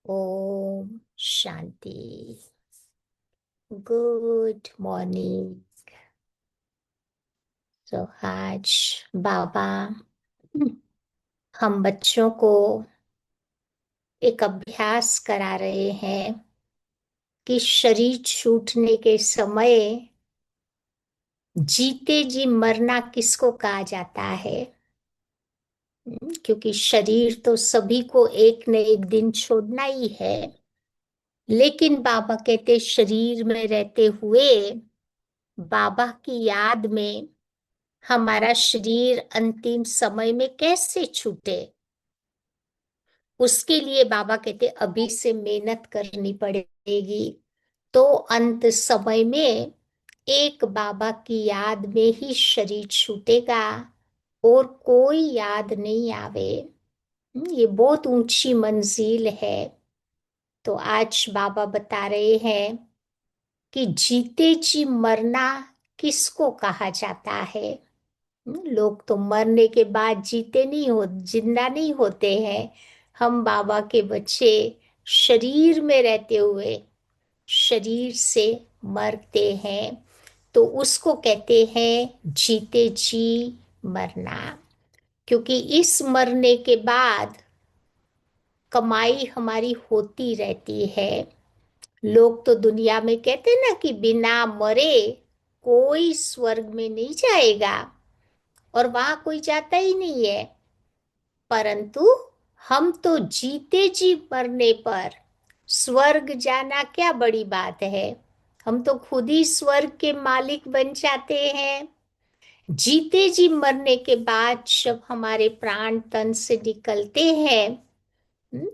Om Shanti. Good morning. तो आज बाबा हम बच्चों को एक अभ्यास करा रहे हैं कि शरीर छूटने के समय जीते जी मरना किसको कहा जाता है। क्योंकि शरीर तो सभी को एक न एक दिन छोड़ना ही है, लेकिन बाबा कहते शरीर में रहते हुए बाबा की याद में हमारा शरीर अंतिम समय में कैसे छूटे। उसके लिए बाबा कहते अभी से मेहनत करनी पड़ेगी। तो अंत समय में एक बाबा की याद में ही शरीर छूटेगा और कोई याद नहीं आवे। ये बहुत ऊंची मंजिल है। तो आज बाबा बता रहे हैं कि जीते जी मरना किसको कहा जाता है। लोग तो मरने के बाद जीते नहीं हो, जिंदा नहीं होते हैं। हम बाबा के बच्चे शरीर में रहते हुए शरीर से मरते हैं। तो उसको कहते हैं जीते जी मरना। क्योंकि इस मरने के बाद कमाई हमारी होती रहती है। लोग तो दुनिया में कहते हैं ना कि बिना मरे कोई स्वर्ग में नहीं जाएगा, और वहां कोई जाता ही नहीं है। परंतु हम तो जीते जी मरने पर स्वर्ग जाना क्या बड़ी बात है। हम तो खुद ही स्वर्ग के मालिक बन जाते हैं। जीते जी मरने के बाद जब हमारे प्राण तन से निकलते हैं,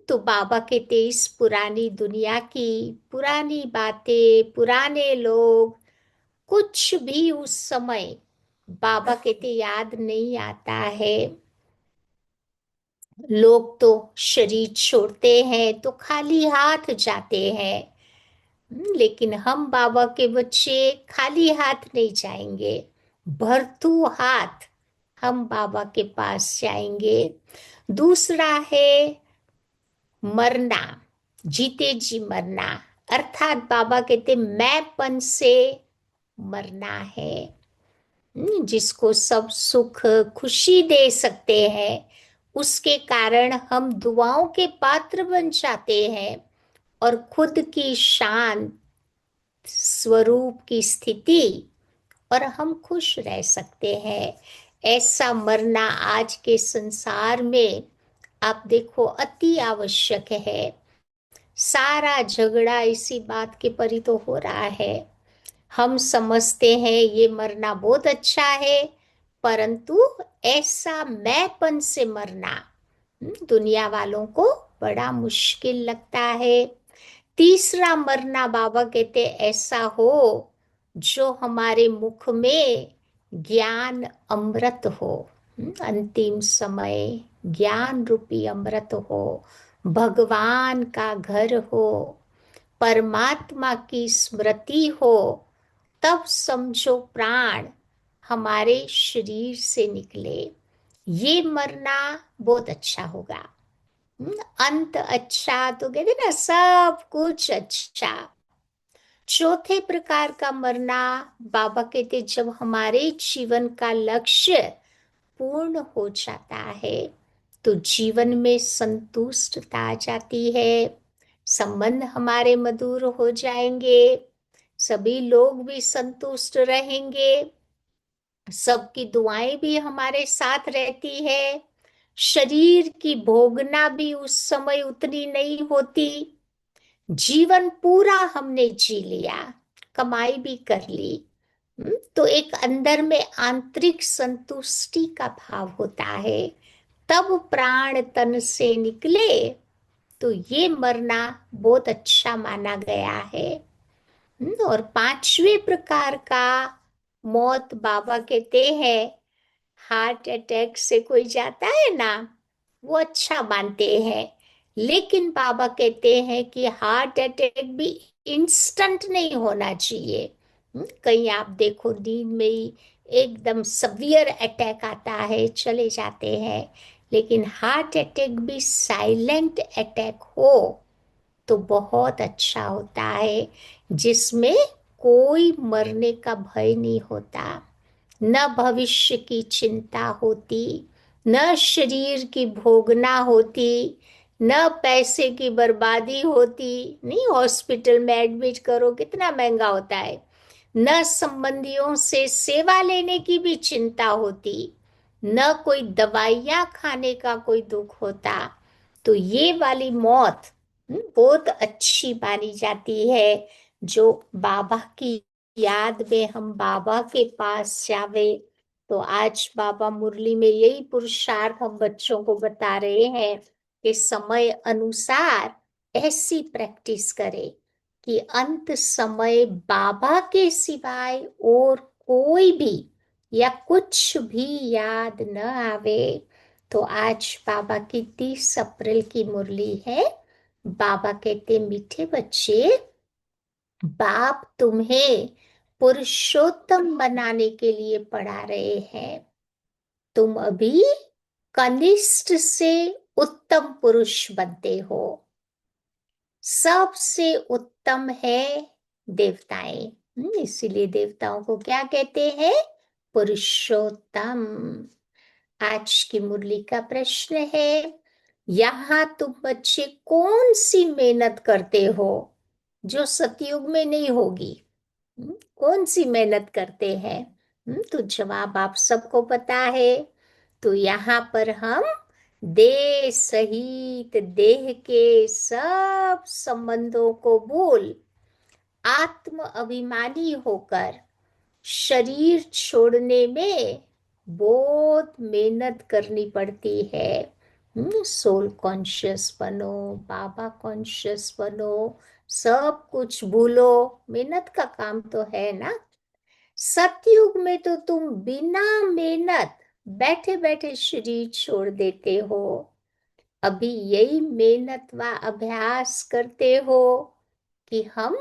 तो बाबा कहते इस पुरानी दुनिया की पुरानी बातें, पुराने लोग, कुछ भी उस समय बाबा कहते याद नहीं आता है। लोग तो शरीर छोड़ते हैं तो खाली हाथ जाते हैं। लेकिन हम बाबा के बच्चे खाली हाथ नहीं जाएंगे, भरतू हाथ हम बाबा के पास जाएंगे। दूसरा है मरना, जीते जी मरना। अर्थात बाबा कहते मैंपन से मरना है। जिसको सब सुख खुशी दे सकते हैं, उसके कारण हम दुआओं के पात्र बन जाते हैं और खुद की शांत स्वरूप की स्थिति और हम खुश रह सकते हैं। ऐसा मरना आज के संसार में आप देखो अति आवश्यक है। सारा झगड़ा इसी बात के परी तो हो रहा है। हम समझते हैं ये मरना बहुत अच्छा है, परंतु ऐसा मैंपन से मरना दुनिया वालों को बड़ा मुश्किल लगता है। तीसरा मरना बाबा कहते ऐसा हो जो हमारे मुख में ज्ञान अमृत हो। अंतिम समय ज्ञान रूपी अमृत हो, भगवान का घर हो, परमात्मा की स्मृति हो। तब समझो प्राण हमारे शरीर से निकले, ये मरना बहुत अच्छा होगा। अंत अच्छा तो कहते ना सब कुछ अच्छा। चौथे प्रकार का मरना बाबा कहते जब हमारे जीवन का लक्ष्य पूर्ण हो जाता है तो जीवन में संतुष्टता आ जाती है। संबंध हमारे मधुर हो जाएंगे, सभी लोग भी संतुष्ट रहेंगे, सबकी दुआएं भी हमारे साथ रहती है। शरीर की भोगना भी उस समय उतनी नहीं होती। जीवन पूरा हमने जी लिया, कमाई भी कर ली। तो एक अंदर में आंतरिक संतुष्टि का भाव होता है। तब प्राण तन से निकले तो ये मरना बहुत अच्छा माना गया है। और पांचवें प्रकार का मौत बाबा कहते हैं हार्ट अटैक से कोई जाता है ना, वो अच्छा मानते हैं। लेकिन बाबा कहते हैं कि हार्ट अटैक भी इंस्टेंट नहीं होना चाहिए। कहीं आप देखो नींद में ही एकदम सवियर अटैक आता है, चले जाते हैं। लेकिन हार्ट अटैक भी साइलेंट अटैक हो तो बहुत अच्छा होता है, जिसमें कोई मरने का भय नहीं होता, न भविष्य की चिंता होती, न शरीर की भोगना होती, न पैसे की बर्बादी होती। नहीं, हॉस्पिटल में एडमिट करो कितना महंगा होता है। न संबंधियों से सेवा लेने की भी चिंता होती, न कोई दवाइयाँ खाने का कोई दुख होता। तो ये वाली मौत बहुत अच्छी मानी जाती है। जो बाबा की याद में हम बाबा के पास जावे, तो आज बाबा मुरली में यही पुरुषार्थ हम बच्चों को बता रहे हैं कि समय अनुसार ऐसी प्रैक्टिस करें कि अंत समय बाबा के सिवाय और कोई भी या कुछ भी याद न आवे। तो आज बाबा की 30 अप्रैल की मुरली है। बाबा कहते, मीठे बच्चे, बाप तुम्हें पुरुषोत्तम बनाने के लिए पढ़ा रहे हैं। तुम अभी कनिष्ठ से उत्तम पुरुष बनते हो। सबसे उत्तम है देवताएं। इसीलिए देवताओं को क्या कहते हैं? पुरुषोत्तम। आज की मुरली का प्रश्न है, यहाँ तुम बच्चे कौन सी मेहनत करते हो जो सतयुग में नहीं होगी? कौन सी मेहनत करते हैं? तो जवाब आप सबको पता है। तो यहाँ पर हम देह सहित देह के सब संबंधों को भूल आत्म अभिमानी होकर शरीर छोड़ने में बहुत मेहनत करनी पड़ती है। सोल कॉन्शियस बनो, बाबा कॉन्शियस बनो, सब कुछ भूलो, मेहनत का काम तो है ना। सतयुग में तो तुम बिना मेहनत बैठे बैठे शरीर छोड़ देते हो। अभी यही मेहनत व अभ्यास करते हो कि हम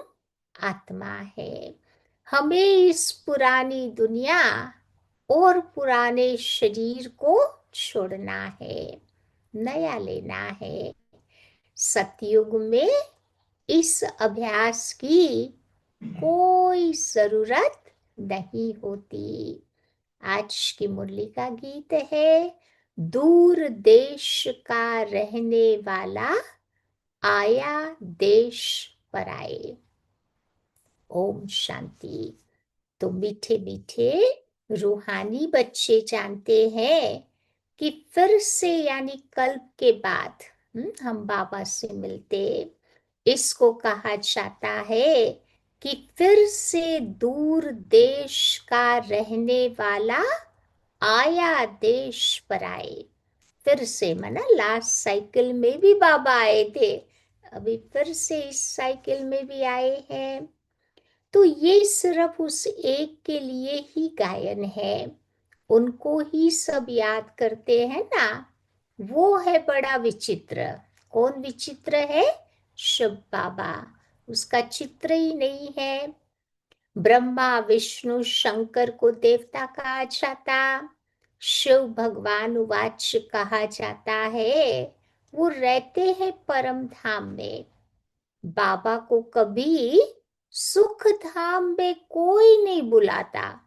आत्मा है, हमें इस पुरानी दुनिया और पुराने शरीर को छोड़ना है, नया लेना है। सतयुग में इस अभ्यास की कोई जरूरत नहीं होती। आज की मुरली का गीत है, दूर देश का रहने वाला आया देश पर आए। ओम शांति। तो मीठे मीठे रूहानी बच्चे जानते हैं कि फिर से यानी कल्प के बाद हम बाबा से मिलते। इसको कहा जाता है कि फिर से दूर देश का रहने वाला आया देश पर आए। फिर से माना लास्ट साइकिल में भी बाबा आए थे, अभी फिर से इस साइकिल में भी आए हैं। तो ये सिर्फ उस एक के लिए ही गायन है, उनको ही सब याद करते हैं ना। वो है बड़ा विचित्र। कौन विचित्र है? शिव बाबा। उसका चित्र ही नहीं है। ब्रह्मा विष्णु शंकर को देवता कहा जाता, शिव भगवान वाच कहा जाता है। वो रहते हैं परम धाम में। बाबा को कभी सुख धाम में कोई नहीं बुलाता,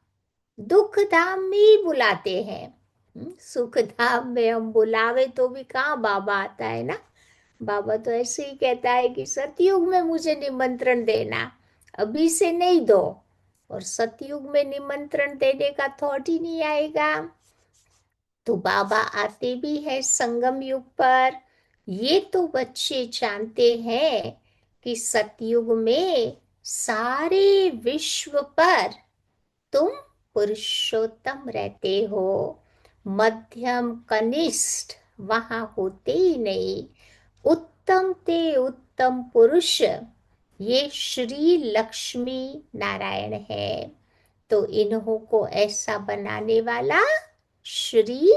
दुख धाम में ही बुलाते हैं। सुख धाम में हम बुलावे तो भी कहाँ बाबा आता है ना। बाबा तो ऐसे ही कहता है कि सतयुग में मुझे निमंत्रण देना, अभी से नहीं दो। और सतयुग में निमंत्रण देने का थॉट ही नहीं आएगा। तो बाबा आते भी है संगम युग पर। ये तो बच्चे जानते हैं कि सतयुग में सारे विश्व पर तुम पुरुषोत्तम रहते हो। मध्यम कनिष्ठ वहां होते ही नहीं। उत्तम ते उत्तम पुरुष ये श्री लक्ष्मी नारायण है। तो इन्हों को ऐसा बनाने वाला श्री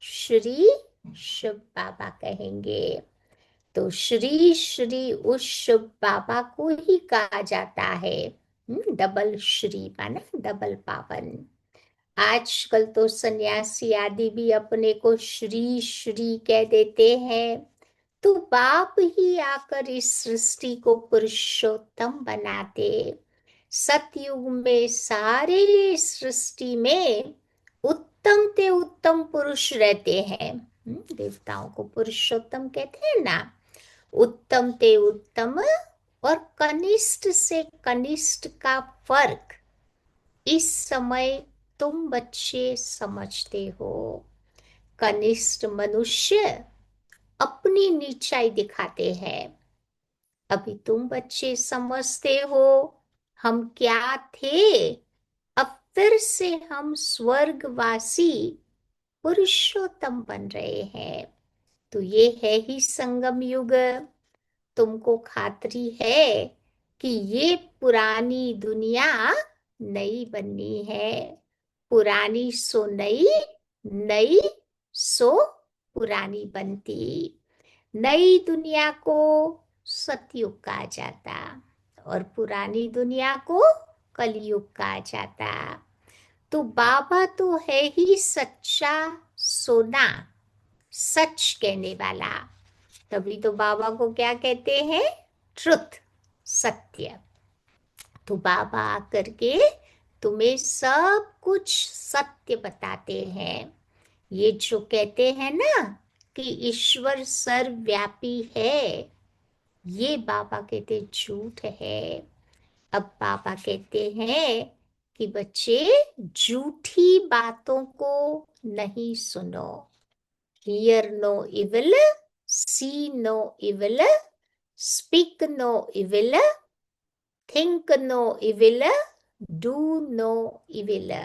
श्री शिव बाबा कहेंगे। तो श्री श्री उस शिव बाबा को ही कहा जाता है। डबल श्री माना डबल पावन। आजकल तो सन्यासी आदि भी अपने को श्री श्री कह देते हैं। तो बाप ही आकर इस सृष्टि को पुरुषोत्तम बनाते। सतयुग में सारे सृष्टि में उत्तम ते उत्तम पुरुष रहते हैं। देवताओं को पुरुषोत्तम कहते हैं ना। उत्तम ते उत्तम और कनिष्ठ से कनिष्ठ का फर्क इस समय तुम बच्चे समझते हो। कनिष्ठ मनुष्य अपनी नीचाई दिखाते हैं। अभी तुम बच्चे समझते हो हम क्या थे। अब फिर से हम स्वर्गवासी पुरुषोत्तम बन रहे हैं। तो ये है ही संगम युग। तुमको खातरी है कि ये पुरानी दुनिया नई बननी है। पुरानी सो नई, नई सो पुरानी बनती। नई दुनिया को सतयुग कहा जाता और पुरानी दुनिया को कलयुग कहा जाता। तो बाबा तो है ही सच्चा सोना, सच कहने वाला। तभी तो बाबा को क्या कहते हैं? ट्रुथ, सत्य। तो बाबा आकर के तुम्हें सब कुछ सत्य बताते हैं। ये जो कहते हैं ना कि ईश्वर सर्वव्यापी है, ये बाबा कहते झूठ है। अब बाबा कहते हैं कि बच्चे झूठी बातों को नहीं सुनो। Hear no evil, see no evil, speak no evil, think no evil, do no evil।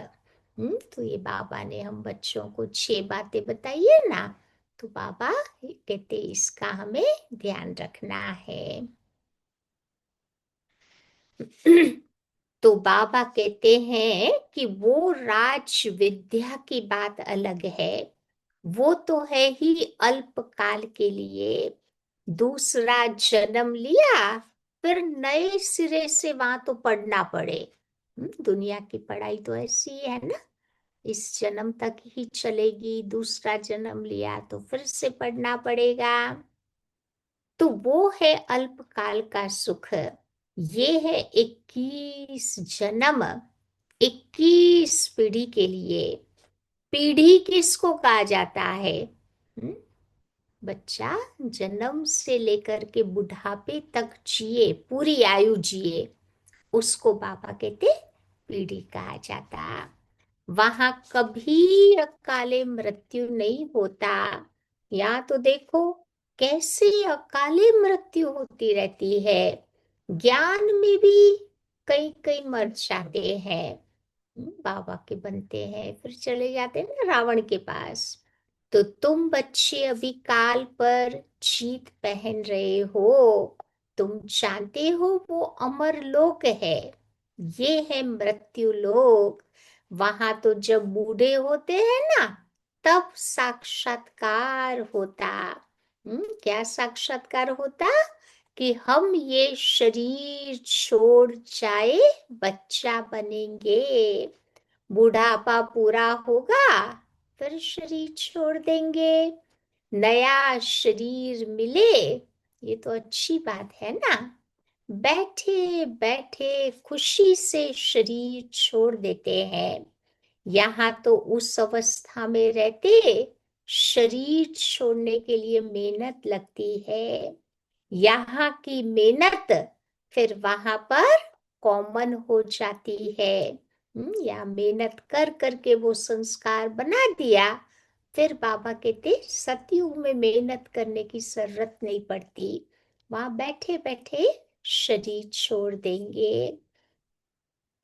तो ये बाबा ने हम बच्चों को 6 बातें बताई है ना। तो बाबा कहते इसका हमें ध्यान रखना है। तो बाबा कहते हैं कि वो राज विद्या की बात अलग है। वो तो है ही अल्पकाल के लिए। दूसरा जन्म लिया, फिर नए सिरे से वहां तो पढ़ना पड़े। दुनिया की पढ़ाई तो ऐसी है ना, इस जन्म तक ही चलेगी। दूसरा जन्म लिया तो फिर से पढ़ना पड़ेगा। तो वो है अल्पकाल का सुख। ये है 21 जन्म, 21 पीढ़ी के लिए। पीढ़ी किसको कहा जाता है? बच्चा जन्म से लेकर के बुढ़ापे तक जिए, पूरी आयु जिए, उसको बाबा कहते पीढ़ी कहा जाता। वहां कभी अकाले मृत्यु नहीं होता। यहाँ तो देखो कैसे अकाले मृत्यु होती रहती है। ज्ञान में भी कई कई मर जाते हैं। बाबा के बनते हैं फिर चले जाते हैं ना रावण के पास। तो तुम बच्चे अभी काल पर जीत पहन रहे हो। तुम जानते हो वो अमर लोक है, ये है मृत्यु लोक। वहां तो जब बूढ़े होते हैं ना, तब साक्षात्कार होता। क्या साक्षात्कार होता? कि हम ये शरीर छोड़ जाए बच्चा बनेंगे। बुढ़ापा पूरा होगा, फिर शरीर छोड़ देंगे, नया शरीर मिले। ये तो अच्छी बात है ना। बैठे बैठे खुशी से शरीर छोड़ देते हैं। यहाँ तो उस अवस्था में रहते शरीर छोड़ने के लिए मेहनत लगती है। यहाँ की मेहनत फिर वहां पर कॉमन हो जाती है। या मेहनत कर करके वो संस्कार बना दिया। फिर बाबा कहते सतयुग में मेहनत करने की जरूरत नहीं पड़ती, वहां बैठे बैठे शरीर छोड़ देंगे।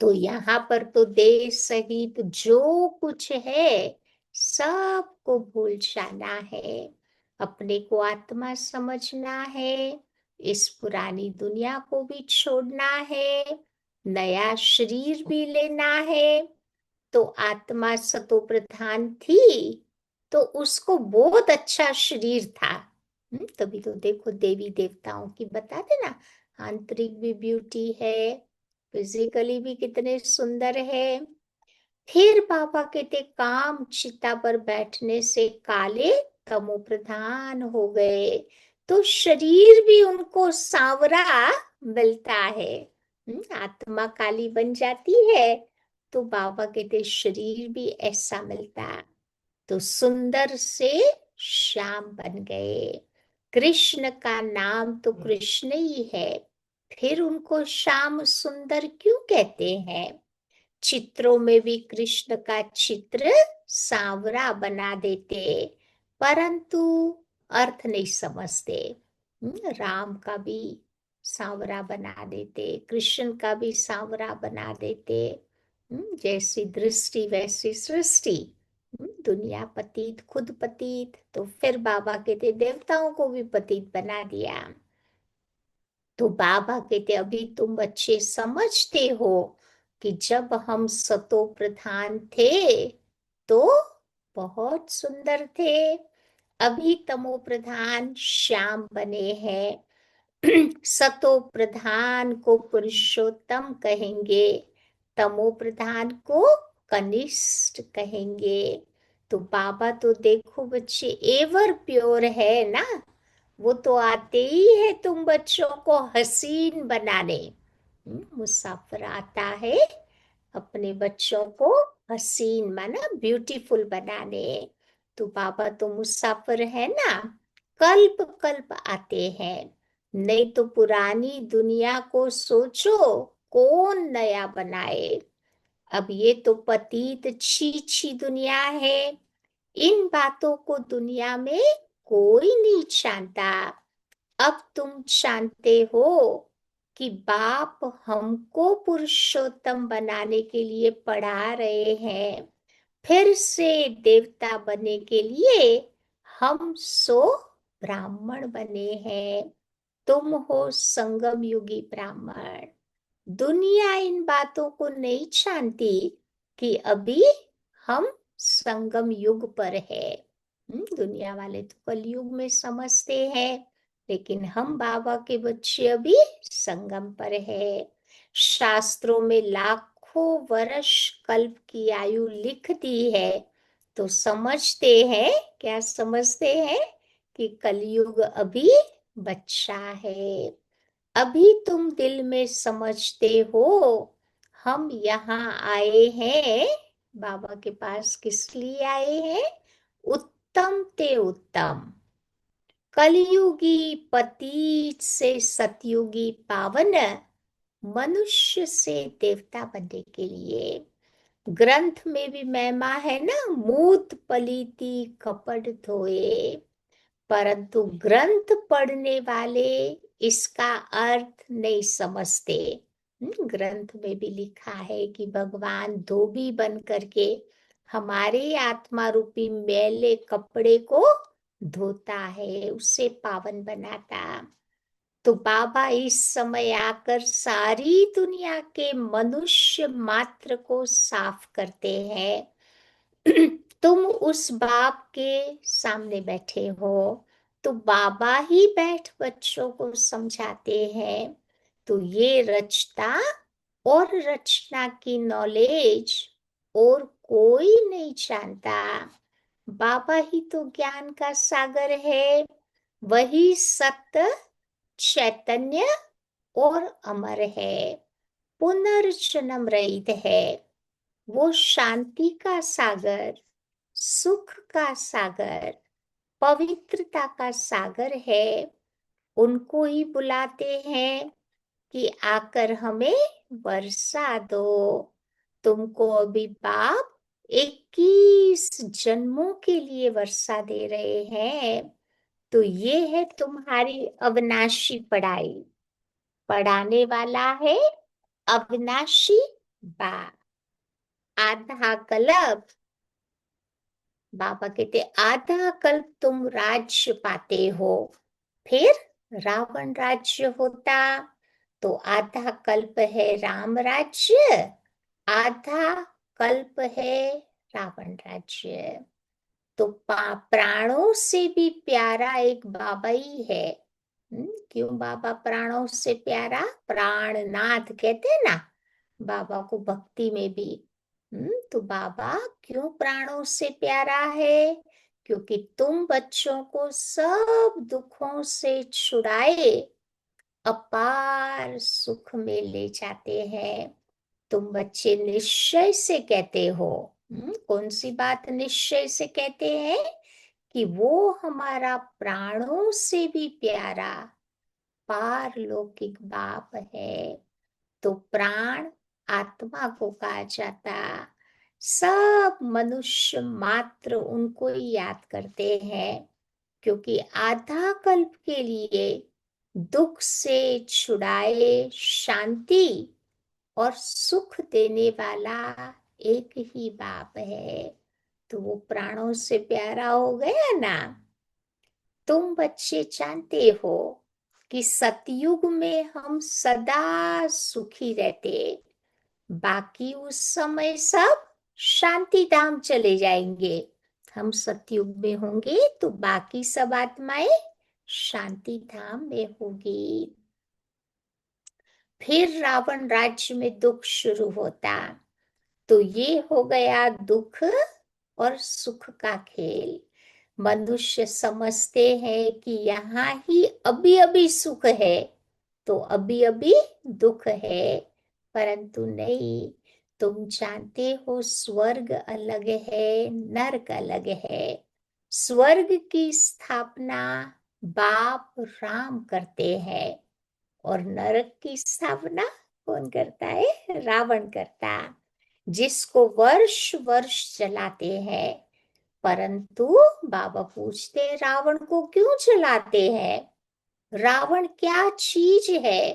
तो यहाँ पर तो देह सहित जो कुछ है सबको भूल जाना है। अपने को आत्मा समझना है। इस पुरानी दुनिया को भी छोड़ना है, नया शरीर भी लेना है। तो आत्मा सतो प्रधान थी, तो उसको बहुत अच्छा शरीर था। तभी तो देखो देवी देवताओं की बता देना, आंतरिक भी ब्यूटी है, फिजिकली भी कितने सुंदर है। फिर बाबा कहते काम चिता पर बैठने से काले तमो प्रधान हो गए। तो शरीर भी उनको सांवरा मिलता है। आत्मा काली बन जाती है तो बाबा कहते शरीर भी ऐसा मिलता। तो सुंदर से श्याम बन गए। कृष्ण का नाम तो कृष्ण ही है, फिर उनको श्याम सुंदर क्यों कहते हैं? चित्रों में भी कृष्ण का चित्र सांवरा बना देते, परंतु अर्थ नहीं समझते। राम का भी सांवरा बना देते, कृष्ण का भी सांवरा बना देते। जैसी दृष्टि वैसी सृष्टि। दुनिया पतित, खुद पतित, तो फिर बाबा कहते देवताओं को भी पतित बना दिया। तो बाबा कहते अभी तुम बच्चे समझते हो कि जब हम सतो प्रधान थे तो बहुत सुंदर थे, अभी तमो प्रधान श्याम बने हैं। सतो प्रधान को पुरुषोत्तम कहेंगे, तमो प्रधान को कनिष्ठ कहेंगे। तो बाबा तो देखो बच्चे एवर प्योर है ना, वो तो आते ही है तुम बच्चों को हसीन बनाने। मुसाफिर आता है अपने बच्चों को हसीन माना ब्यूटीफुल बनाने। तो बाबा तो मुसाफिर है ना, कल्प कल्प आते हैं। नहीं तो पुरानी दुनिया को सोचो, कौन नया बनाए? अब ये तो पतित छी छी दुनिया है, इन बातों को दुनिया में कोई नहीं जानता। अब तुम जानते हो कि बाप हमको पुरुषोत्तम बनाने के लिए पढ़ा रहे हैं, फिर से देवता बनने के लिए हम सो ब्राह्मण बने हैं। तुम हो संगम युगी ब्राह्मण। दुनिया इन बातों को नहीं जानती कि अभी हम संगम युग पर है। दुनिया वाले तो कलयुग में समझते हैं, लेकिन हम बाबा के बच्चे अभी संगम पर है। शास्त्रों में लाखों वर्ष कल्प की आयु लिख दी है, तो समझते हैं, क्या समझते हैं? कि कलयुग अभी बच्चा है। अभी तुम दिल में समझते हो हम यहाँ आए हैं, बाबा के पास किस लिए आए हैं? उत्तम ते उत्तम, कलयुगी पतित से सतयुगी पावन, मनुष्य से देवता बनने के लिए। ग्रंथ में भी महिमा है ना, मूत पलीती कपट धोए, परंतु ग्रंथ पढ़ने वाले इसका अर्थ नहीं समझते। ग्रंथ में भी लिखा है कि भगवान धोबी बन करके हमारे आत्मा रूपी मैले कपड़े को धोता है, उससे पावन बनाता। तो बाबा इस समय आकर सारी दुनिया के मनुष्य मात्र को साफ करते हैं। तुम उस बाप के सामने बैठे हो, तो बाबा ही बैठ बच्चों को समझाते हैं। तो ये रचता और रचना की नॉलेज और कोई नहीं जानता। बाबा ही तो ज्ञान का सागर है, वही सत्य चैतन्य और अमर है, पुनर्जन्म रहित है। वो शांति का सागर, सुख का सागर, पवित्रता का सागर है। उनको ही बुलाते हैं कि आकर हमें वर्षा दो। तुमको अभी बाप 21 जन्मों के लिए वर्षा दे रहे हैं। तो ये है तुम्हारी अविनाशी पढ़ाई। पढ़ाने वाला है अविनाशी बाप। आधा कल्प, बाबा कहते आधा कल्प तुम राज्य पाते हो, फिर रावण राज्य होता। तो आधा कल्प है राम राज्य, आधा कल्प है रावण राज्य। तो प्राणों से भी प्यारा एक बाबा ही है। क्यों बाबा प्राणों से प्यारा? प्राणनाथ कहते हैं ना बाबा को भक्ति में भी। तो बाबा क्यों प्राणों से प्यारा है? क्योंकि तुम बच्चों को सब दुखों से छुड़ाए अपार सुख में ले जाते हैं। तुम बच्चे निश्चय से कहते हो, कौन सी बात निश्चय से कहते हैं? कि वो हमारा प्राणों से भी प्यारा पारलौकिक बाप है। तो प्राण आत्मा को कहा जाता। सब मनुष्य मात्र उनको ही याद करते हैं, क्योंकि आधा कल्प के लिए दुख से छुड़ाए शांति और सुख देने वाला एक ही बाप है। तो वो प्राणों से प्यारा हो गया ना। तुम बच्चे जानते हो कि सतयुग में हम सदा सुखी रहते, बाकी उस समय सब शांति धाम चले जाएंगे। हम सतयुग में होंगे तो बाकी सब आत्माएं शांति धाम में होगी। फिर रावण राज्य में दुख शुरू होता। तो ये हो गया दुख और सुख का खेल। मनुष्य समझते हैं कि यहाँ ही अभी अभी सुख है, तो अभी अभी दुख है, परंतु नहीं। तुम जानते हो स्वर्ग अलग है, नरक अलग है। स्वर्ग की स्थापना बाप राम करते हैं और नरक की स्थापना कौन करता है? रावण करता, जिसको वर्ष वर्ष जलाते हैं। परंतु बाबा पूछते हैं, रावण को क्यों जलाते हैं? रावण क्या चीज है?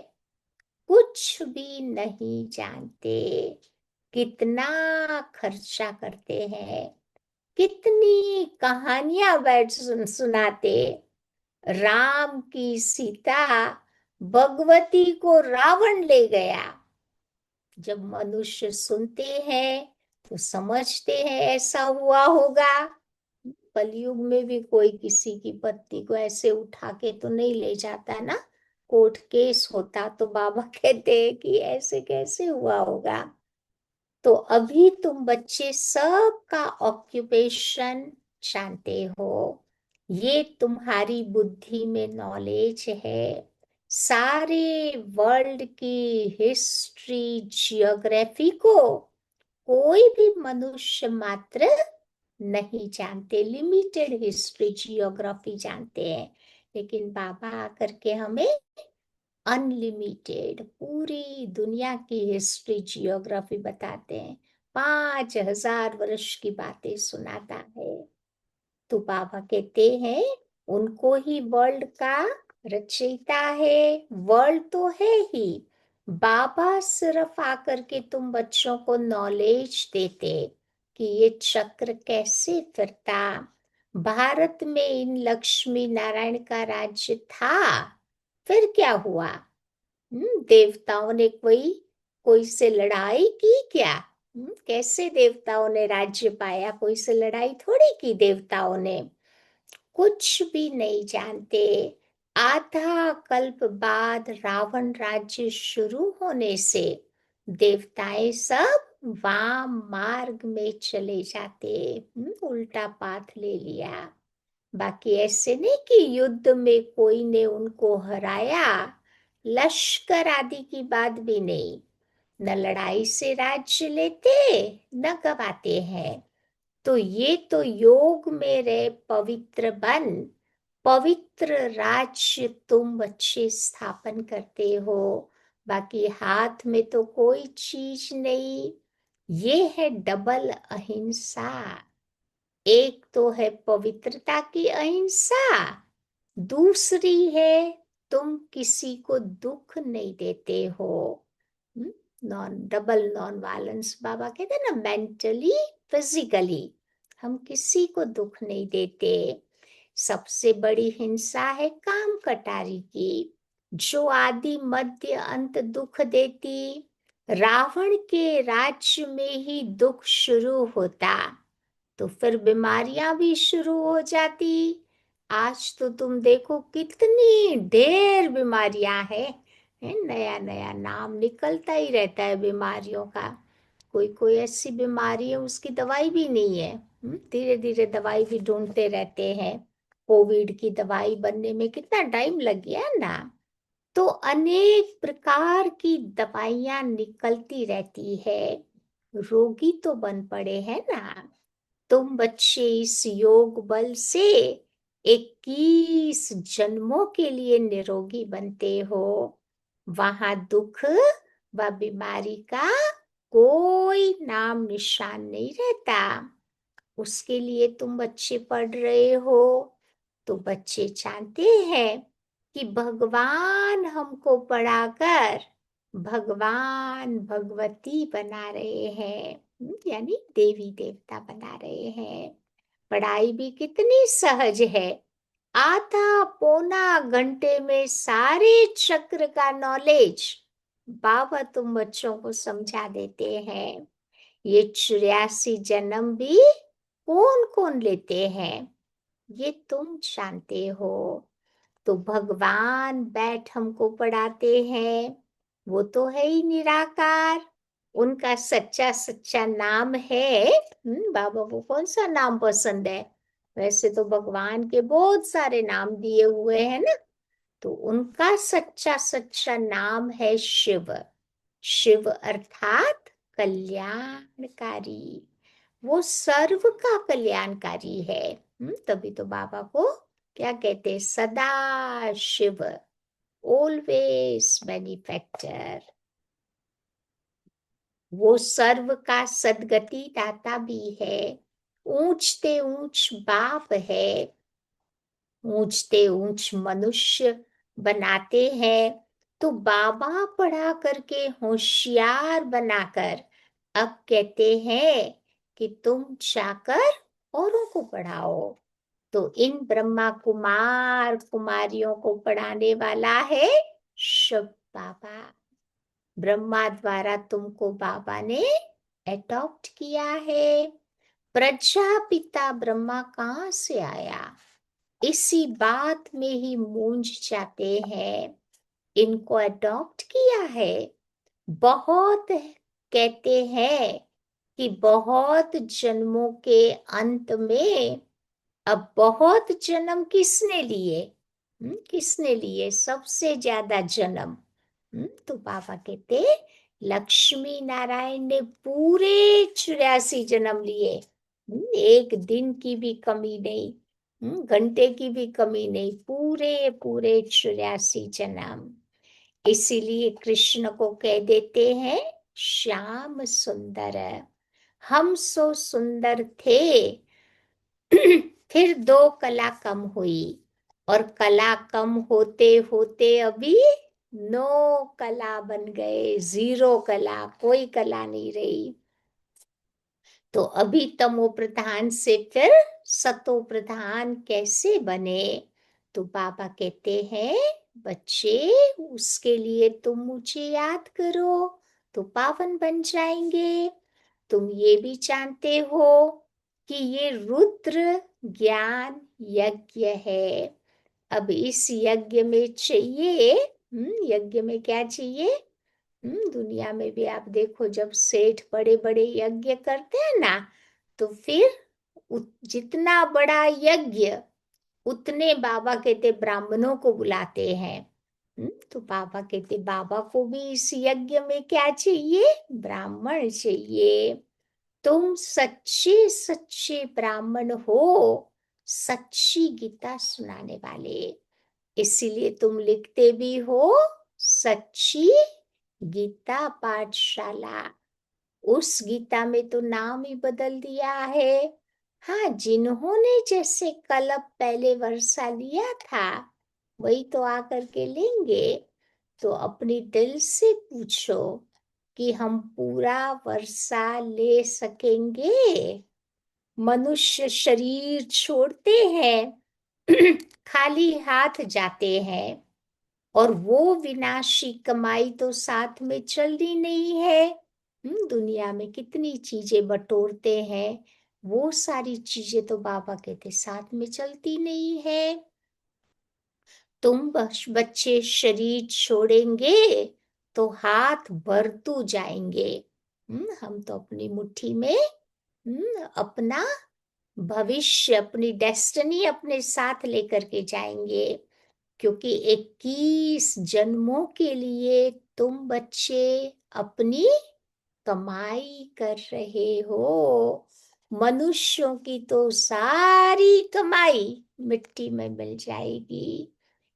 कुछ भी नहीं जानते। कितना खर्चा करते हैं, कितनी कहानियां बैठ सुनाते। राम की सीता भगवती को रावण ले गया। जब मनुष्य सुनते हैं तो समझते हैं ऐसा हुआ होगा। कलयुग में भी कोई किसी की पत्नी को ऐसे उठा के तो नहीं ले जाता ना। कोर्ट केस होता तो बाबा कहते हैं कि ऐसे कैसे हुआ होगा। तो अभी तुम बच्चे सबका ऑक्यूपेशन जानते हो, ये तुम्हारी बुद्धि में नॉलेज है। सारे वर्ल्ड की हिस्ट्री जियोग्राफी को कोई भी मनुष्य मात्र नहीं जानते। लिमिटेड हिस्ट्री जियोग्राफी जानते हैं, लेकिन बाबा आकर के हमें अनलिमिटेड पूरी दुनिया की हिस्ट्री जियोग्राफी बताते हैं। 5,000 वर्ष की बातें सुनाता है। तो बाबा कहते हैं उनको ही वर्ल्ड का रचयिता है। वर्ल्ड तो है ही, बाबा सिर्फ आकर के तुम बच्चों को नॉलेज देते कि ये चक्र कैसे फिरता। भारत में इन लक्ष्मी नारायण का राज्य था, फिर क्या हुआ? देवताओं ने कोई कोई से लड़ाई की क्या? कैसे देवताओं ने राज्य पाया? कोई से लड़ाई थोड़ी की देवताओं ने। कुछ भी नहीं जानते। आधा कल्प बाद रावण राज्य शुरू होने से देवताएं सब वाम मार्ग में चले जाते। उल्टा पाथ ले लिया। बाकी ऐसे नहीं कि युद्ध में कोई ने उनको हराया, लश्कर आदि की बात भी नहीं। न लड़ाई से राज्य लेते न गवाते हैं। तो ये तो योग में रहे पवित्र बन, पवित्र राज्य तुम बच्चे स्थापन करते हो। बाकी हाथ में तो कोई चीज नहीं। ये है डबल अहिंसा। एक तो है पवित्रता की अहिंसा, दूसरी है तुम किसी को दुख नहीं देते हो। नॉन डबल नॉन वायलेंस बाबा कहते हैं ना, मेंटली फिजिकली हम किसी को दुख नहीं देते। सबसे बड़ी हिंसा है काम कटारी की, जो आदि मध्य अंत दुख देती। रावण के राज्य में ही दुख शुरू होता तो फिर बीमारियां भी शुरू हो जाती। आज तो तुम देखो कितनी ढेर बीमारियां हैं, नया नया नाम निकलता ही रहता है बीमारियों का। कोई कोई ऐसी बीमारी है उसकी दवाई भी नहीं है। धीरे धीरे दवाई भी ढूंढते रहते हैं। कोविड की दवाई बनने में कितना टाइम लग गया ना। तो अनेक प्रकार की दवाइयां निकलती रहती है। रोगी तो बन पड़े हैं ना। तुम बच्चे इस योग बल से 21 जन्मों के लिए निरोगी बनते हो। वहां दुख व बीमारी का कोई नाम निशान नहीं रहता। उसके लिए तुम बच्चे पढ़ रहे हो। तो बच्चे जानते हैं कि भगवान हमको पढ़ाकर भगवान भगवती बना रहे हैं। यानी देवी देवता बना रहे हैं। पढ़ाई भी कितनी सहज है। आधा पौना घंटे में सारे चक्र का नॉलेज बाबा तुम बच्चों को समझा देते हैं। ये 84 जन्म भी कौन कौन लेते हैं ये तुम जानते हो। तो भगवान बैठ हमको पढ़ाते हैं। वो तो है ही निराकार। उनका सच्चा सच्चा नाम है। बाबा को कौन सा नाम पसंद है? वैसे तो भगवान के बहुत सारे नाम दिए हुए हैं ना। तो उनका सच्चा सच्चा नाम है शिव। शिव अर्थात कल्याणकारी। वो सर्व का कल्याणकारी है। तभी तो बाबा को क्या कहते हैं? सदा शिव, ऑलवेज बेनिफैक्टर। वो सर्व का सदगति दाता भी है। ऊंचते ऊंच बाप है। ऊंचते ऊंच मनुष्य बनाते हैं। तो बाबा पढ़ा करके होशियार बनाकर अब कहते हैं कि तुम जाकर औरों को पढ़ाओ। तो इन ब्रह्मा कुमार कुमारियों को पढ़ाने वाला है शिव बाबा। ब्रह्मा द्वारा तुमको बाबा ने एडॉप्ट किया है। प्रजापिता ब्रह्मा कहाँ से आया? इसी बात में ही मूंझ जाते हैं। इनको अडॉप्ट किया है। बहुत कहते हैं कि बहुत जन्मों के अंत में अब बहुत जन्म किसने लिए? किसने लिए सबसे ज्यादा जन्म? तो बाबा कहते लक्ष्मी नारायण ने पूरे 84 जन्म लिए। एक दिन की भी कमी नहीं। घंटे की भी कमी नहीं। पूरे पूरे 84 जन्म। इसीलिए कृष्ण को कह देते हैं श्याम सुंदर। हम सो सुंदर थे। फिर 2 कला कम हुई। और कला कम होते होते अभी 9 कला बन गए। 0 कला, कोई कला नहीं रही। तो अभी तमो प्रधान से फिर सतो प्रधान कैसे बने? तो बाबा कहते हैं बच्चे उसके लिए तुम मुझे याद करो तो पावन बन जाएंगे। तुम ये भी जानते हो कि ये रुद्र ज्ञान यज्ञ है। अब इस यज्ञ में चाहिए यज्ञ में क्या चाहिए? दुनिया में भी आप देखो जब सेठ बड़े बड़े यज्ञ करते हैं ना तो फिर जितना बड़ा यज्ञ उतने बाबा कहते ब्राह्मणों को बुलाते हैं। तो बाबा कहते बाबा को भी इस यज्ञ में क्या चाहिए? ब्राह्मण चाहिए। तुम सच्चे सच्चे ब्राह्मण हो। सच्ची गीता सुनाने वाले। इसीलिए तुम लिखते भी हो सच्ची गीता पाठशाला। उस गीता में तो नाम ही बदल दिया है। हाँ, जिन्होंने जैसे कलप पहले वर्षा लिया था वही तो आकर के लेंगे। तो अपनी दिल से पूछो कि हम पूरा वर्षा ले सकेंगे? मनुष्य शरीर छोड़ते हैं खाली हाथ जाते हैं। और वो विनाशी कमाई तो साथ में चलनी नहीं है। दुनिया में कितनी चीजें बटोरते हैं। वो सारी चीजें तो बाबा कहते साथ में चलती नहीं है। तुम बच्चे शरीर छोड़ेंगे तो हाथ भरतू जाएंगे। हम तो अपनी मुट्ठी में अपना भविष्य, अपनी डेस्टिनी अपने साथ लेकर के जाएंगे, क्योंकि 21 जन्मों के लिए तुम बच्चे अपनी कमाई कर रहे हो। मनुष्यों की तो सारी कमाई मिट्टी में मिल जाएगी।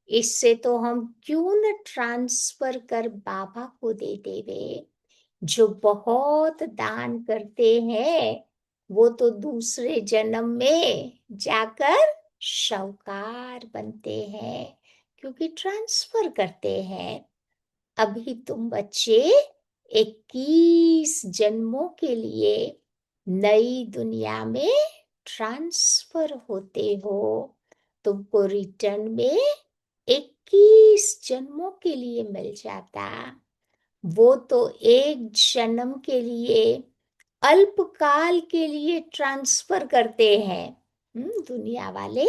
इससे तो हम क्यों न ट्रांसफर कर बाबा को दे देवे। जो बहुत दान करते हैं वो तो दूसरे जन्म में जाकर शाहूकार बनते हैं, क्योंकि ट्रांसफर करते हैं। अभी तुम बच्चे 21 जन्मों के लिए नई दुनिया में ट्रांसफर होते हो। तुमको रिटर्न में 21 जन्मों के लिए मिल जाता। वो तो एक जन्म के लिए, अल्पकाल के लिए ट्रांसफर करते हैं। दुनिया वाले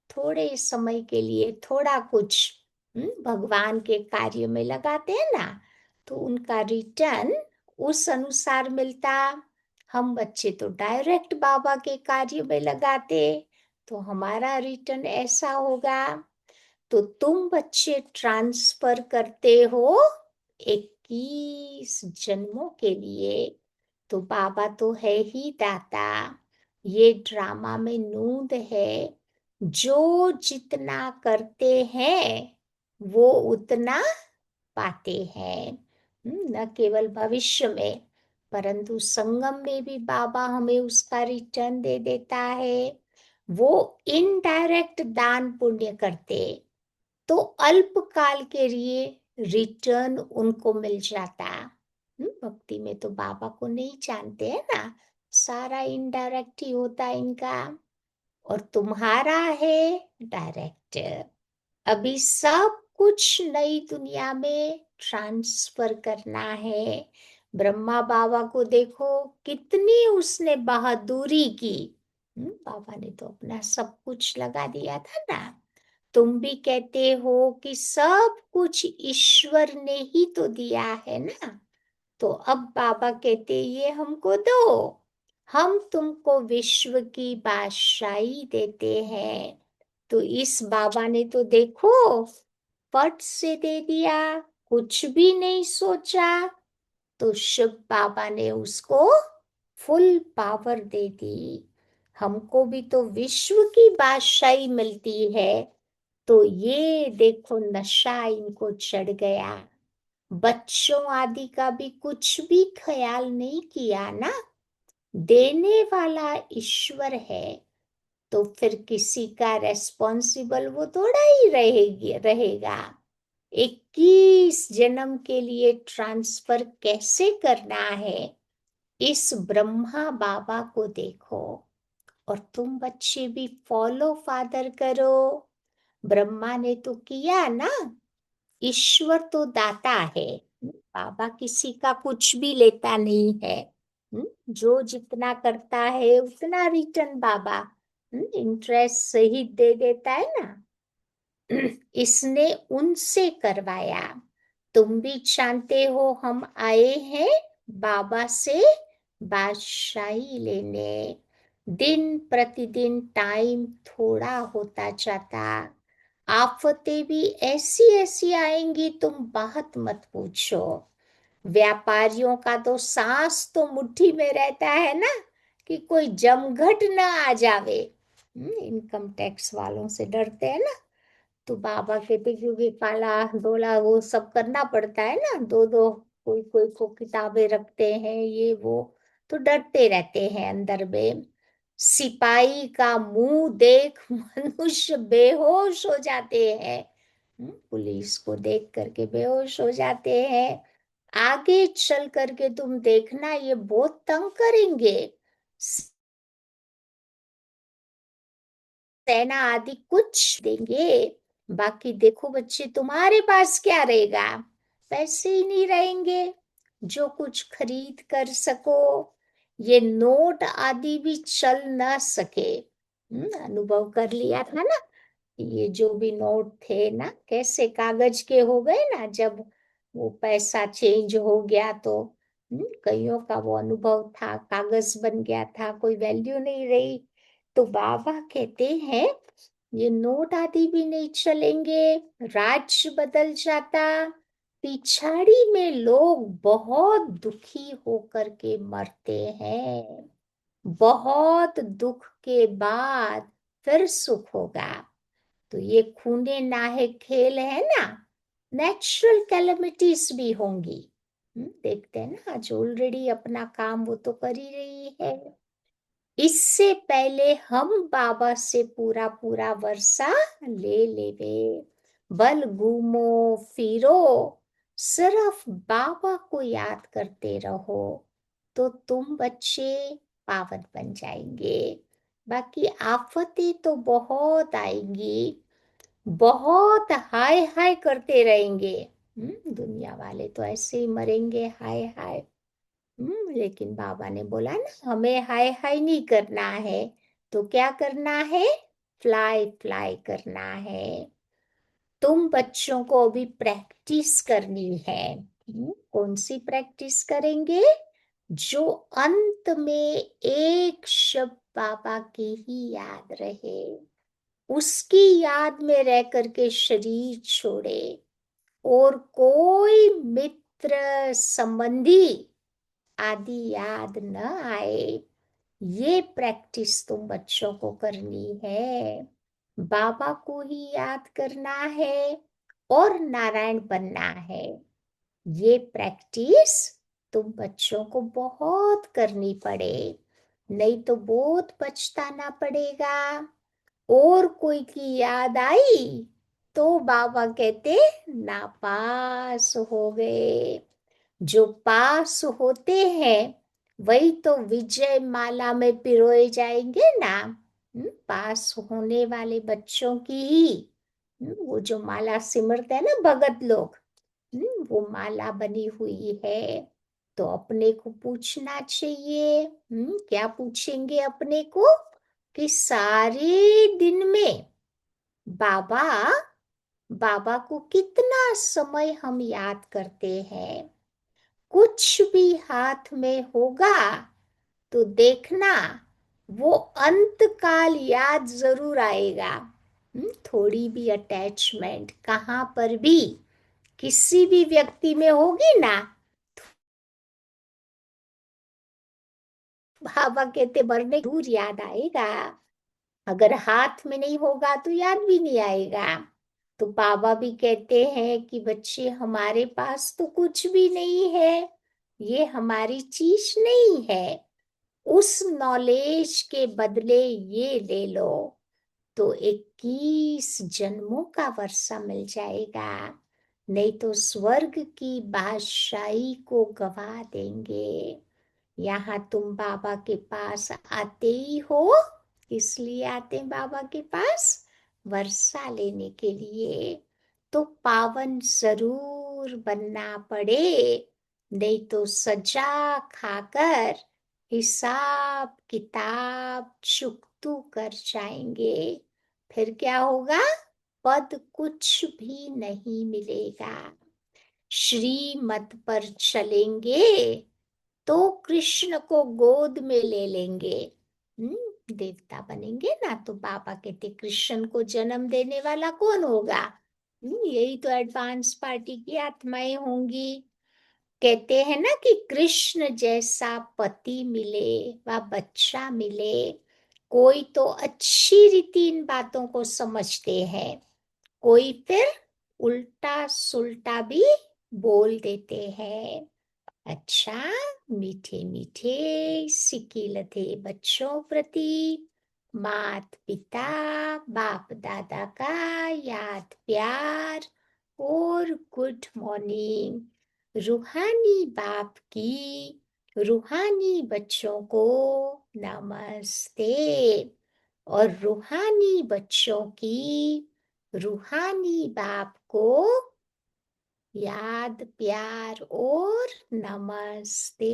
थोड़े समय के लिए थोड़ा कुछ भगवान के कार्य में लगाते हैं ना, तो उनका रिटर्न उस अनुसार मिलता। हम बच्चे तो डायरेक्ट बाबा के कार्य में लगाते, तो हमारा रिटर्न ऐसा होगा। तो तुम बच्चे ट्रांसफर करते हो 21 जन्मों के लिए। तो बाबा तो है ही दाता। ये ड्रामा में नूंद है, जो जितना करते हैं वो उतना पाते हैं। न केवल भविष्य में, परंतु संगम में भी बाबा हमें उसका रिटर्न दे देता है। वो इनडायरेक्ट दान पुण्य करते, तो अल्पकाल के लिए रिटर्न उनको मिल जाता। भक्ति में तो बाबा को नहीं जानते हैं ना, सारा इनडायरेक्ट ही होता है इनका। और तुम्हारा है डायरेक्ट। अभी सब कुछ नई दुनिया में ट्रांसफर करना है। ब्रह्मा बाबा को देखो, कितनी उसने बहादुरी की। बाबा ने तो अपना सब कुछ लगा दिया था ना। तुम भी कहते हो कि सब कुछ ईश्वर ने ही तो दिया है ना। तो अब बाबा कहते ये हमको दो, हम तुमको विश्व की बादशाही देते हैं। तो इस बाबा ने तो देखो फट से दे दिया, कुछ भी नहीं सोचा। तो शिव बाबा ने उसको फुल पावर दे दी। हमको भी तो विश्व की बादशाही मिलती है। तो ये देखो नशा इनको चढ़ गया। बच्चों आदि का भी कुछ भी ख्याल नहीं किया ना। देने वाला ईश्वर है, तो फिर किसी का रेस्पॉन्सिबल वो थोड़ा ही रहेगा। 21 जन्म के लिए ट्रांसफर कैसे करना है, इस ब्रह्मा बाबा को देखो। और तुम बच्चे भी फॉलो फादर करो। ब्रह्मा ने तो किया ना। ईश्वर तो दाता है, बाबा किसी का कुछ भी लेता नहीं है। जो जितना करता है उतना रिटर्न बाबा इंटरेस्ट सहित दे देता है ना। इसने उनसे करवाया। तुम भी जानते हो हम आए हैं बाबा से बादशाही लेने। दिन प्रतिदिन टाइम थोड़ा होता जाता। आफतें भी ऐसी ऐसी आएंगी, तुम बात मत पूछो। व्यापारियों का तो सांस तो मुट्ठी में रहता है ना, कि कोई जमघट ना आ जावे। इनकम टैक्स वालों से डरते हैं ना। तो बाबा कहते क्योंकि काला डोला वो सब करना पड़ता है ना, दो दो कोई कोई को किताबें रखते हैं ये वो, तो डरते रहते हैं अंदर में। सिपाही का मुंह देख मनुष्य बेहोश हो जाते हैं। पुलिस को देख करके बेहोश हो जाते हैं। आगे चल करके तुम देखना ये बहुत तंग करेंगे। सेना आदि कुछ देंगे, बाकी देखो बच्चे तुम्हारे पास क्या रहेगा। पैसे ही नहीं रहेंगे जो कुछ खरीद कर सको। ये नोट आदि भी चल ना सके। अनुभव कर लिया था ना। ये जो भी नोट थे ना कैसे कागज के हो गए ना, जब वो पैसा चेंज हो गया तो कईयों का वो अनुभव था, कागज बन गया था, कोई वैल्यू नहीं रही। तो बाबा कहते हैं ये नोट आदि भी नहीं चलेंगे, राज्य बदल जाता, पिछाड़ी में लोग बहुत दुखी होकर के मरते हैं, बहुत दुख के बाद फिर सुख होगा। तो ये खूने नाहे खेल है ना, नेचुरल कैलमिटीज भी होंगी। देखते हैं ना, आज ऑलरेडी अपना काम वो तो कर ही रही है। इससे पहले हम बाबा से पूरा पूरा वर्षा ले लेवे, बल घूमो फिरो, सिर्फ बाबा को याद करते रहो, तो तुम बच्चे पावन बन जाएंगे। बाकी आफतें तो बहुत आएंगी, बहुत हाय हाय करते रहेंगे। दुनिया वाले तो ऐसे ही मरेंगे हाय हाय। लेकिन बाबा ने बोला ना, हमें हाय हाय नहीं करना है, तो क्या करना है, फ्लाई फ्लाई करना है। तुम बच्चों को अभी प्रैक्टिस करनी है। कौन सी प्रैक्टिस करेंगे, जो अंत में एक शब्द बाबा की ही याद रहे, उसकी याद में रह करके शरीर छोड़े, और कोई मित्र संबंधी आदि याद न आए। ये प्रैक्टिस तुम बच्चों को करनी है। बाबा को ही याद करना है और नारायण बनना है। ये प्रैक्टिस तुम बच्चों को बहुत करनी पड़े, नहीं तो बहुत पछताना पड़ेगा। और कोई की याद आई तो बाबा कहते नापास हो गए। जो पास होते हैं वही तो विजय माला में पिरोए जाएंगे ना। पास होने वाले बच्चों की ही वो जो माला सिमरते हैं ना भगत लोग, वो माला बनी हुई है। तो अपने को पूछना चाहिए, क्या पूछेंगे अपने को, कि सारे दिन में बाबा बाबा को कितना समय हम याद करते हैं। कुछ भी हाथ में होगा तो देखना वो अंत काल याद जरूर आएगा। थोड़ी भी अटैचमेंट कहाँ पर भी किसी भी व्यक्ति में होगी ना, बाबा कहते मरने दूर याद आएगा। अगर हाथ में नहीं होगा तो याद भी नहीं आएगा। तो बाबा भी कहते हैं कि बच्चे हमारे पास तो कुछ भी नहीं है, ये हमारी चीज नहीं है, उस नॉलेज के बदले ये ले लो, तो 21 जन्मों का वर्षा मिल जाएगा, नहीं तो स्वर्ग की बादशाही को गवा देंगे। यहाँ तुम बाबा के पास आते ही हो, इसलिए आते हैं बाबा के पास, वर्षा लेने के लिए। तो पावन जरूर बनना पड़े, नहीं तो सजा खाकर हिसाब किताब चुकतू कर जाएंगे। फिर क्या होगा, पद कुछ भी नहीं मिलेगा। श्रीमत पर चलेंगे तो कृष्ण को गोद में ले लेंगे, देवता बनेंगे ना। तो बाबा कहते कृष्ण को जन्म देने वाला कौन होगा, यही तो एडवांस पार्टी की आत्माएं होंगी। कहते हैं ना कि कृष्ण जैसा पति मिले व बच्चा मिले। कोई तो अच्छी रीति इन बातों को समझते हैं, कोई फिर उल्टा सुल्टा भी बोल देते हैं। अच्छा, मीठे मीठे सिकिलते बच्चों प्रति मात पिता बाप दादा का याद प्यार और गुड मॉर्निंग। रूहानी बाप की रूहानी बच्चों को नमस्ते, और रूहानी बच्चों की रूहानी बाप को याद प्यार और नमस्ते।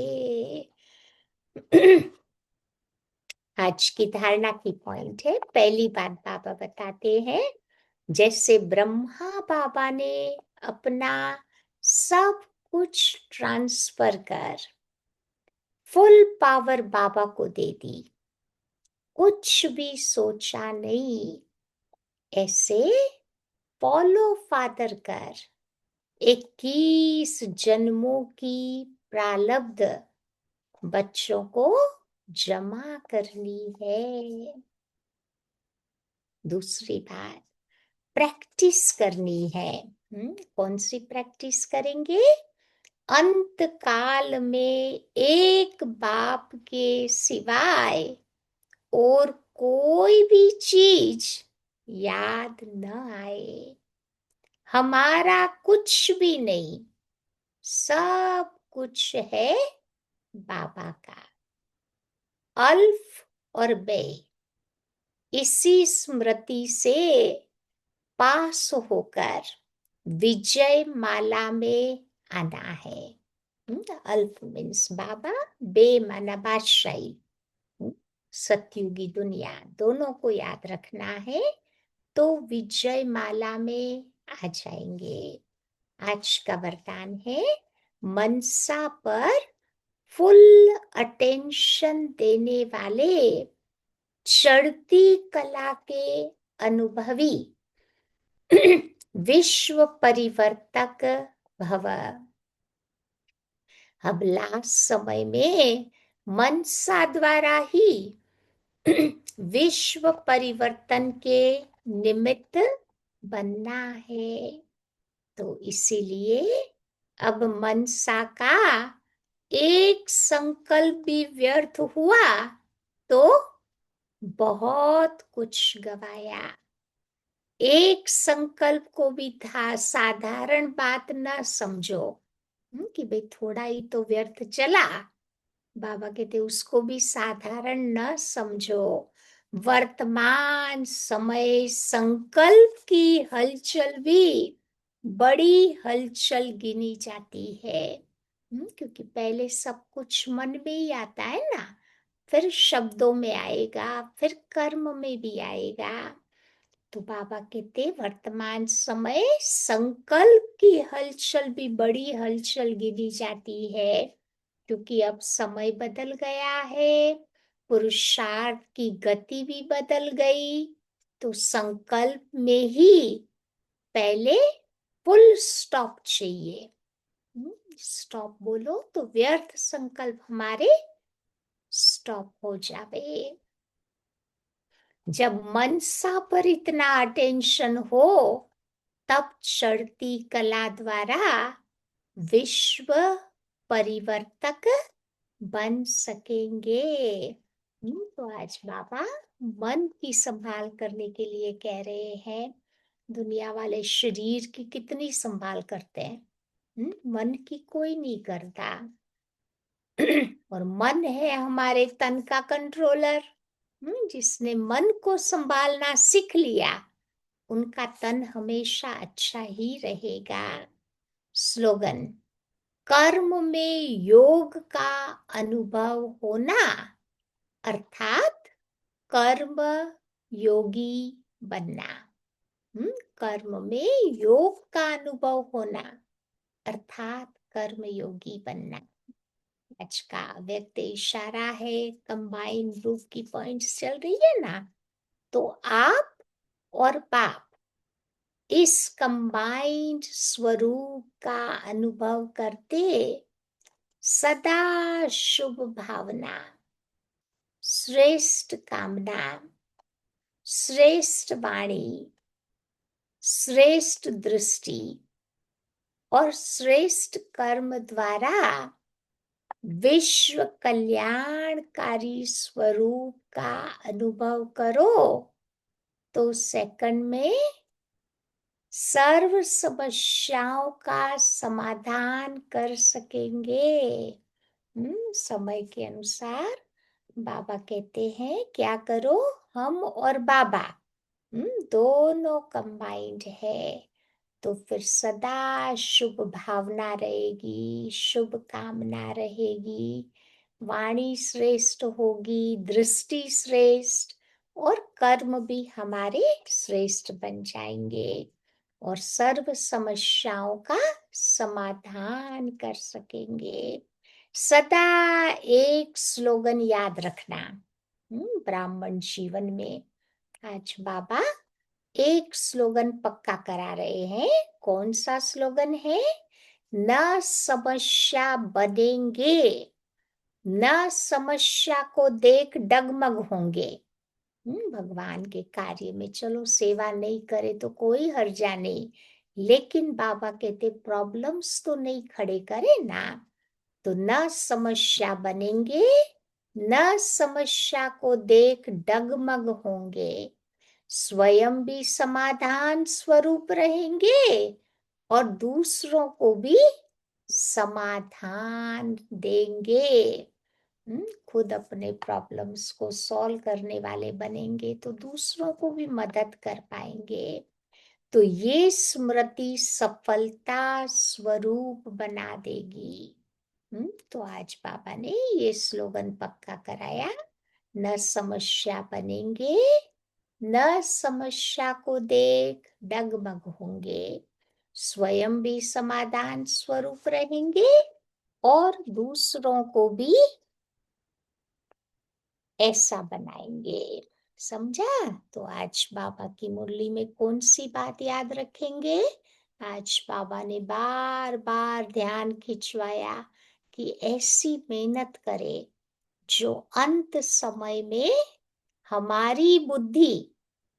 आज की धारणा की पॉइंट है, पहली बात बाबा बताते हैं, जैसे ब्रह्मा बाबा ने अपना सब कुछ ट्रांसफर कर फुल पावर बाबा को दे दी, कुछ भी सोचा नहीं, ऐसे फॉलो फादर कर। 21 जन्मों की प्रारब्ध बच्चों को जमा करनी है। दूसरी बात, प्रैक्टिस करनी है। कौन सी प्रैक्टिस करेंगे? अंत काल में एक बाप के सिवाय और कोई भी चीज याद न आए। हमारा कुछ भी नहीं, सब कुछ है बाबा का। अल्फ और बे, इसी स्मृति से पास होकर विजय माला में आना है। अल्फ मीन्स बाबा, बे माना बादशाही, सतयुगी दुनिया, दोनों को याद रखना है तो विजय माला में आ जाएंगे। आज का वरदान है, मनसा पर फुल अटेंशन देने वाले चढ़ती कला के अनुभवी विश्व परिवर्तक भव। अब लास्ट समय में मनसा द्वारा ही विश्व परिवर्तन के निमित्त बनना है। तो इसीलिए अब मनसा का एक संकल्प भी व्यर्थ हुआ तो बहुत कुछ गवाया। एक संकल्प को भी था साधारण बात न समझो, कि भाई थोड़ा ही तो व्यर्थ चला। बाबा कहते उसको भी साधारण न समझो। वर्तमान समय संकल्प की हलचल भी बड़ी हलचल गिनी जाती है। क्योंकि पहले सब कुछ मन में ही आता है ना, फिर शब्दों में आएगा, फिर कर्म में भी आएगा। तो बाबा कहते वर्तमान समय संकल्प की हलचल भी बड़ी हलचल गिनी जाती है, क्योंकि अब समय बदल गया है, पुरुषार्थ की गति भी बदल गई। तो संकल्प में ही पहले फुल स्टॉप चाहिए। स्टॉप बोलो तो व्यर्थ संकल्प हमारे स्टॉप हो जावे। जब मनसा पर इतना अटेंशन हो तब चढ़ती कला द्वारा विश्व परिवर्तक बन सकेंगे। तो आज बाबा मन की संभाल करने के लिए कह रहे हैं। दुनिया वाले शरीर की कितनी संभाल करते हैं, मन की कोई नहीं करता। और मन है हमारे तन का कंट्रोलर। जिसने मन को संभालना सीख लिया उनका तन हमेशा अच्छा ही रहेगा। स्लोगन, कर्म में योग का अनुभव होना अर्थात कर्म योगी बनना। कर्म में योग का अनुभव होना अर्थात कर्म योगी बनना। आज का व्यक्त इशारा है, कंबाइन ग्रुप की पॉइंट्स चल रही है ना, तो आप और बाप इस कंबाइंड स्वरूप का अनुभव करते सदा शुभ भावना, श्रेष्ठ कामना, श्रेष्ठ वाणी, श्रेष्ठ दृष्टि और श्रेष्ठ कर्म द्वारा विश्व कल्याणकारी स्वरूप का अनुभव करो तो सेकंड में सर्व समस्याओं का समाधान कर सकेंगे। समय के अनुसार बाबा कहते हैं क्या करो, हम और बाबा दोनों कंबाइंड है, तो फिर सदा शुभ भावना रहेगी, शुभ कामना रहेगी, वाणी श्रेष्ठ होगी, दृष्टि श्रेष्ठ और कर्म भी हमारे श्रेष्ठ बन जाएंगे और सर्व समस्याओं का समाधान कर सकेंगे। सदा एक स्लोगन याद रखना, ब्राह्मण जीवन में। आज बाबा एक स्लोगन पक्का करा रहे हैं। कौन सा स्लोगन है? न समस्या बनेंगे, न समस्या को देख डगमग होंगे। भगवान के कार्य में चलो सेवा नहीं करे तो कोई हर्जा नहीं, लेकिन बाबा कहते प्रॉब्लम्स तो नहीं खड़े करे ना, तो न समस्या बनेंगे, न समस्या को देख डगमग होंगे, स्वयं भी समाधान स्वरूप रहेंगे और दूसरों को भी समाधान देंगे। खुद अपने प्रॉब्लम्स को सॉल्व करने वाले बनेंगे तो दूसरों को भी मदद कर पाएंगे। तो ये स्मृति सफलता स्वरूप बना देगी। तो आज बाबा ने ये स्लोगन पक्का कराया, न समस्या बनेंगे, न समस्या को देख डगमग होंगे, स्वयं भी समाधान स्वरूप रहेंगे और दूसरों को भी ऐसा बनाएंगे। समझा? तो आज बाबा की मुरली में कौन सी बात याद रखेंगे? आज बाबा ने बार बार ध्यान खिंचवाया कि ऐसी मेहनत करे जो अंत समय में हमारी बुद्धि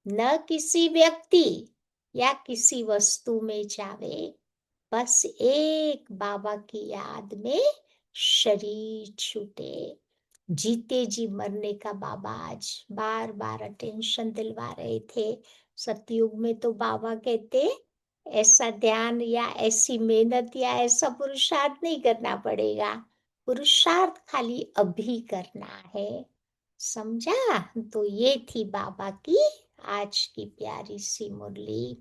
न किसी व्यक्ति या किसी वस्तु में जावे, बस एक बाबा की याद में शरीर छूटे। जीते जी मरने का बाबा आज बार बार अटेंशन दिलवा रहे थे। सतयुग में तो बाबा कहते ऐसा ध्यान या ऐसी मेहनत या ऐसा पुरुषार्थ नहीं करना पड़ेगा, पुरुषार्थ खाली अभी करना है। समझा? तो ये थी बाबा की आज की प्यारी सी मुरली।